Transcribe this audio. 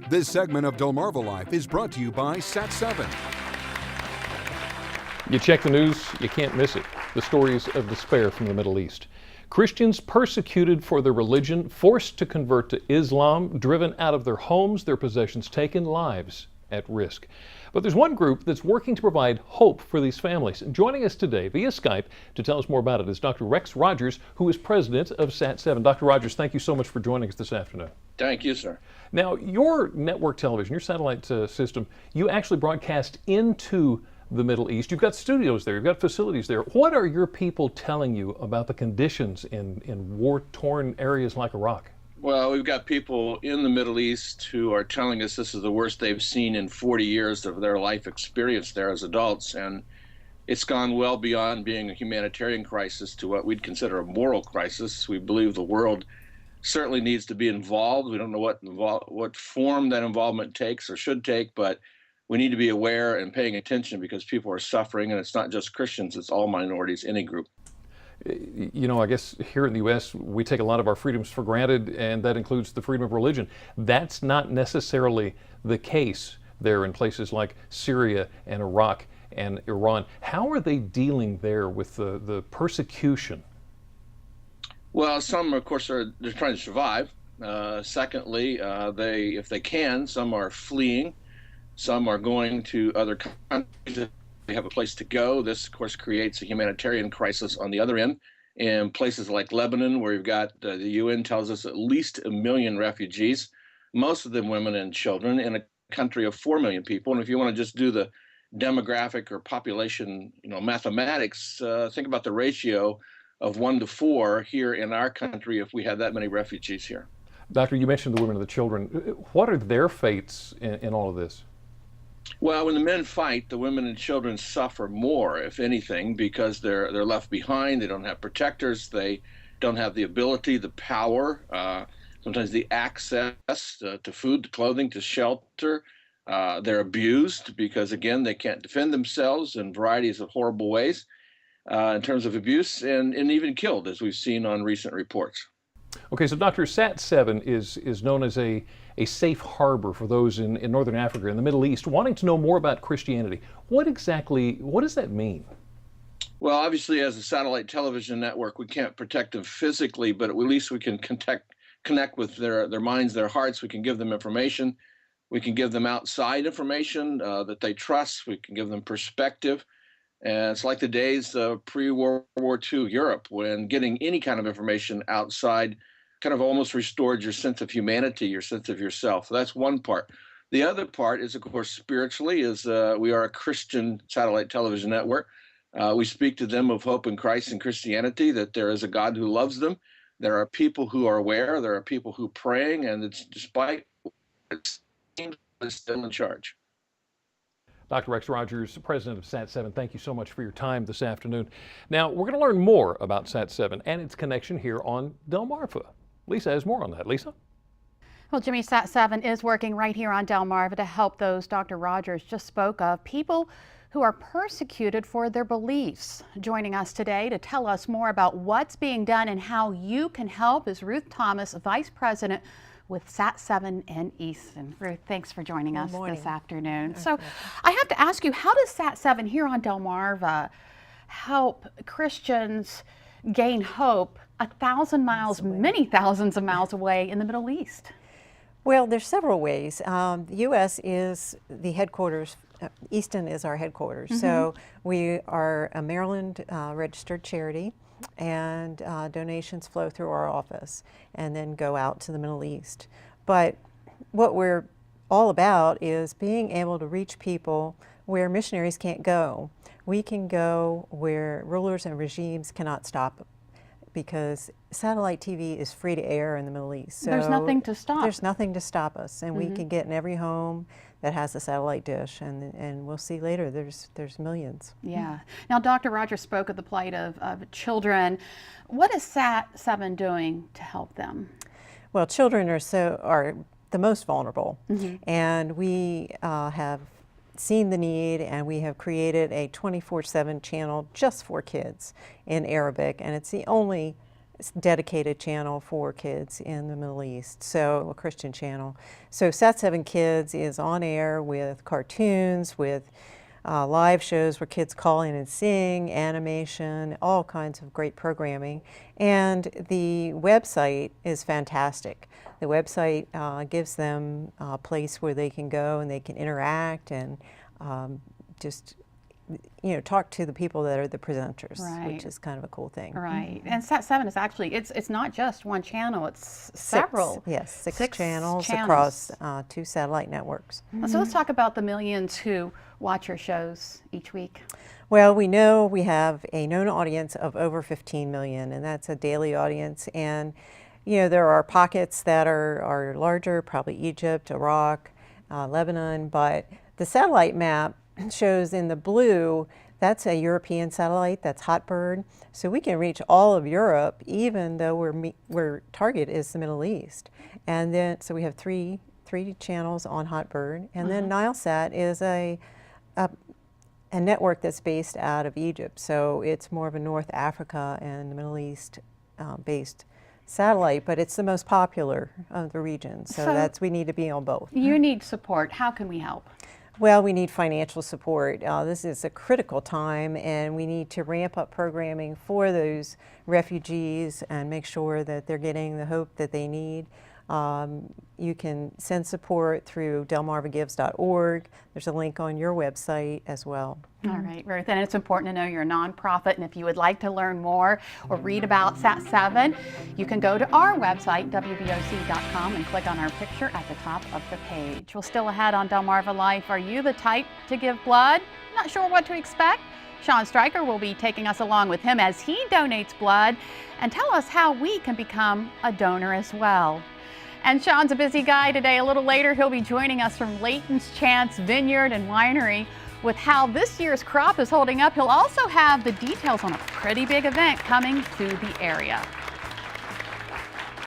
This segment of DelmarvaLife is brought to you by SAT-7. You check the news, you can't miss it. The stories of despair from the Middle East. Christians persecuted for their religion, forced to convert to Islam, driven out of their homes, their possessions taken, lives at risk. But there's one group that's working to provide hope for these families. Joining us today via Skype to tell us more about it is Dr. Rex Rogers, who is president of SAT-7. Dr. Rogers, thank you so much for joining us this afternoon. Thank you, sir. Now, your network television, your satellite system, you actually broadcast into the Middle East. You've got studios there, you've got facilities there. What are your people telling you about the conditions in war-torn areas like Iraq? Well, we've got people in the Middle East who are telling us this is the worst they've seen in 40 years of their life experience there as adults. And it's gone well beyond being a humanitarian crisis to what we'd consider a moral crisis. We believe the world certainly needs to be involved. We don't know what form that involvement takes or should take, but we need to be aware and paying attention because people are suffering, and it's not just Christians, it's all minorities, any group. You know, I guess here in the U.S., we take a lot of our freedoms for granted, and that includes the freedom of religion. That's not necessarily the case there in places like Syria and Iraq and Iran. How are they dealing there with the persecution? Well, some, of course, they're trying to survive. Secondly, if they can, some are fleeing. Some are going to other countries. They have a place to go. This, of course, creates a humanitarian crisis on the other end. In places like Lebanon, where you've got the UN tells us at least 1 million refugees, most of them women and children, in a country of 4 million people. And if you want to just do the demographic or population, mathematics, think about the ratio of 1 to 4 here in our country if we had that many refugees here. Doctor, you mentioned the women and the children. What are their fates in all of this? Well, when the men fight, the women and children suffer more, if anything, because they're left behind. They don't have protectors. They don't have the ability, the power, sometimes the access to food, to clothing, to shelter. They're abused because, again, they can't defend themselves in varieties of horrible ways in terms of abuse, and even killed, as we've seen on recent reports. Okay, so Dr. SAT-7 is known as a safe harbor for those in Northern Africa and the Middle East wanting to know more about Christianity. What does that mean? Well, obviously, as a satellite television network, we can't protect them physically, but at least we can connect with their minds, their hearts. We can give them information. We can give them outside information that they trust. We can give them perspective. And it's like the days of pre-World War II Europe, when getting any kind of information outside kind of almost restored your sense of humanity, your sense of yourself. So that's one part. The other part is, of course, spiritually, we are a Christian satellite television network. We speak to them of hope in Christ and Christianity, that there is a God who loves them. There are people who are aware. There are people who are praying, and it's despite it seems it's still in charge. Dr. Rex Rogers, president of SAT-7, thank you so much for your time this afternoon. Now, we're going to learn more about SAT-7 and its connection here on Delmarva. Lisa has more on that. Lisa? Well, Jimmy, SAT-7 is working right here on Delmarva to help those Dr. Rogers just spoke of, people who are persecuted for their beliefs. Joining us today to tell us more about what's being done and how you can help is Ruth Thomas, Vice President with SAT-7 and Easton. Ruth, thanks for joining us this afternoon. Okay. So I have to ask you, how does SAT-7 here on Delmarva help Christians gain hope 1,000 miles, many thousands of miles away in the Middle East? Well, there's several ways. The U.S. is the headquarters. Easton is our headquarters. Mm-hmm. So we are a Maryland registered charity, and donations flow through our office and then go out to the Middle East. But what we're all about is being able to reach people where missionaries can't go. We can go where rulers and regimes cannot stop, because satellite TV is free to air in the Middle East. So there's nothing to stop. There's nothing to stop us, and we can get in every home that has a satellite dish, and we'll see later there's millions. Yeah. Now, Dr. Rogers spoke of the plight of children. What is SAT-7 doing to help them? Well, children are the most vulnerable, and we have seen the need, and we have created a 24/7 channel just for kids in Arabic, and it's the only dedicated channel for kids in the Middle East, so a Christian channel. So SAT-7 Kids is on air with cartoons, with live shows where kids call in and sing, animation, all kinds of great programming. And the website is fantastic. The website gives them a place where they can go and they can interact and just talk to the people that are the presenters, which is kind of a cool thing. Right. And SAT-7 is actually, it's not just one channel, it's several. Six channels across 2 satellite networks. So let's talk about the millions who watch your shows each week. Well, we know we have a known audience of over 15 million, and that's a daily audience. And there are pockets that are larger, probably Egypt, Iraq, Lebanon, but the satellite map shows in the blue, that's a European satellite, that's Hotbird. So we can reach all of Europe, even though we're target is the Middle East. And then, so we have three channels on Hotbird. And then Nilesat is a network that's based out of Egypt. So it's more of a North Africa and the Middle East based satellite, but it's the most popular of the region. So we need to be on both. You need support. How can we help? Well, we need financial support. This is a critical time, and we need to ramp up programming for those refugees and make sure that they're getting the hope that they need. You can send support through DelmarvaGives.org. There's a link on your website as well. All right, Ruth, and it's important to know you're a nonprofit, and if you would like to learn more or read about SAT-7, you can go to our website, WBOC.com, and click on our picture at the top of the page. Well, still ahead on Delmarva Life, are you the type to give blood? Not sure what to expect? Sean Stryker will be taking us along with him as he donates blood and tell us how we can become a donor as well. And Sean's a busy guy today. A little later, he'll be joining us from Layton's Chance Vineyard and Winery with how this year's crop is holding up. He'll also have the details on a pretty big event coming to the area.